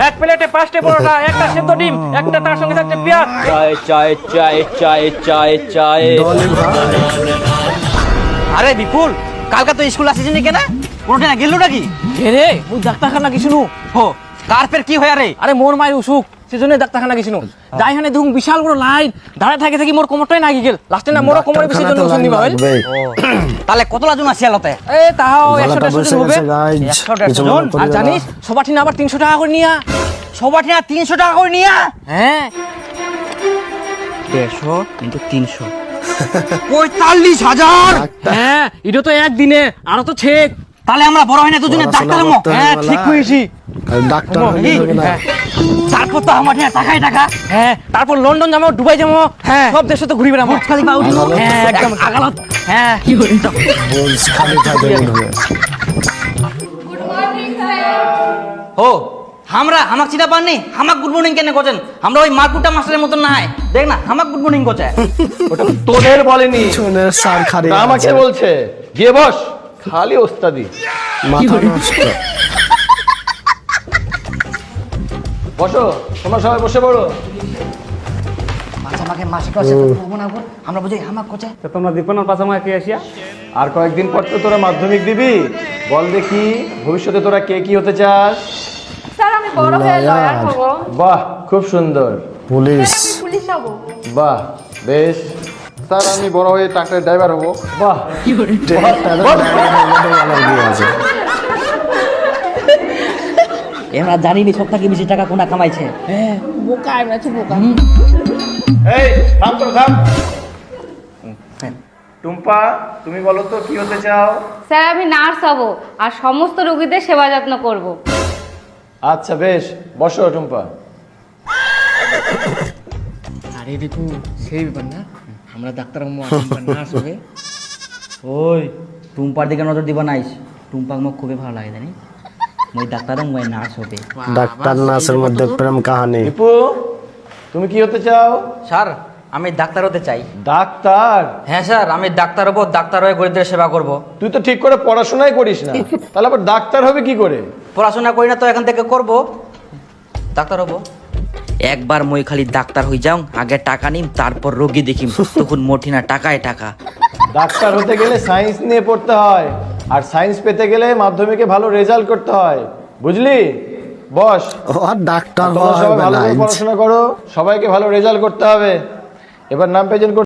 এক প্লেটে 5টে পরোটা, একটা সেদ্ধ ডিম, একটা তার সঙ্গে থাকছে পেঁয়াজ। চায় চায় চায় চায় চায় চায়। আরে বিপুল, কালকে তো স্কুল আসিস নি কেন? কোনটা না গেল নাকি? রে মুই ডাক্তারখানা গেছিনু। হো, কার ফের কি হয়? আরে আরে মোর মায়ের অসুখ, সেজন্য ডাক্তারখানা গেছিনু। যাই হানে দেখুন বিশাল বড় লাইন, দাঁড়ায় থাকি মোর কোমরটাই নাগি গেল। লাস্টে না মোর কোমরে বেশি জন ওষুধ নিবা হইল। তাহলে কত লাজন আসি আলতে? এ তাও 100 হবে। 100 জন। আর জানিস সবার ঠিনা আবার 300 টাকা করে নিয়া। সবার ঠিনা 300 টাকা করে নিয়া? হ্যাঁ 150 কিন্তু 300 45,000। হ্যাঁ এটা তো একদিনে, আরো তো ছেক। তাহলে আমরা বড় হয় না দুজনে ডাক্তার হমো। হ্যাঁ ঠিক কইছি। ডাক্তার তারপর তো আমার ঠিনা টাকাই টাকা। হ্যাঁ তারপর লন্ডন যাবো, দুবাই যাবো, হ্যাঁ সব দেশে তো ঘুরি বেড়াবো। খালি পা উঠবো। হ্যাঁ একদম আগালত। হ্যাঁ কি করি তো। খালি খাইতে উঠবে। ও আমরা হামাক চিনা পাননি? হামাক গুড মর্নিং কেন কোচেন? আমরা ওই মারকুটা মাস্টারের মতন না হয়। দেখ না হামাক গুড মর্নিং কোচে। ওটা তোদের বলেনি, পিছনের সার খারি আমাকে বলছে। গিয়ে বস, খালি ওস্তাদি। মাথা নষ্ট। বসো, তোমরা সবাই বসে পড়ো। মাছ আমাকে মাসে কসে তো বলবো না গো। আমরা বুঝি হামাক কোচে। তোমরা দীপনার পাশামায় কে আসিয়া? আর কয়েকদিন পর তো তোরা মাধ্যমিক দিবি। বল দেখি ভবিষ্যতে তোরা কে কি হতে চাস? স্যার আমি বড় হয়ে লয়ার হব। বাহ খুব সুন্দর। পুলিশ। আমি পুলিশ হব। বাহ বেশ। স্যার আমি বড় হয়ে ট্রাক্টরের ড্রাইভার হব। বাহ আমরা জানিনি সব থেকে বেশি টাকা কোনা কামাইছে। হ্যাঁ বোকা আমি আছি বোকা। এই থাম তো থাম। টুম্পা তুমি বলো তো কি হতে চাও? স্যার আমি নার্স হব আর সমস্ত রোগীদের সেবা যত্ন করব। আচ্ছা বেশ, বসো টুম্পা। আরে দীপু সেই ব্যাপার না, আমরা ডাক্তার নার্স হবে। ওই টুম্পার দিকে নজর দিবা নাইস। টুম্পাক মোক খুবই ভালো লাগে জানি। মই ডাক্তার মই নার্স হবে। ডাক্তার নার্সের মধ্যে প্রেম কাহিনী। দীপু তুমি কি হতে চাও? স্যার আমি ডাক্তার হতে চাই। ডাক্তার? হ্যাঁ স্যার আমি ডাক্তার হবো, ডাক্তার হয়ে গরিবদের সেবা করব। তুই তো ঠিক করে পড়াশোনাই করিস না, তাহলে আবার ডাক্তার হবে কি করে? পড়াশোনা করি না তো এখান থেকে করব, ডাক্তার হবো। একবার মই খালি ডাক্তার হই যাও, আগে টাকা নিম তারপর রোগী দেখিম, তখন মোটি না টাকায় টাকা। ডাক্তার হতে গেলে সায়েন্স নিয়ে পড়তে হয়, আর সায়েন্স পেতে গেলে মাধ্যমিকে ভালো রেজাল্ট করতে হয়, বুঝলি? বস। ও আর ডাক্তার তোমরা সবাই হবে ভালো না। করে পড়াশোনা করো, সবাইকে ভালো রেজাল্ট করতে হবে। এবার নাম প্রেজেন্ট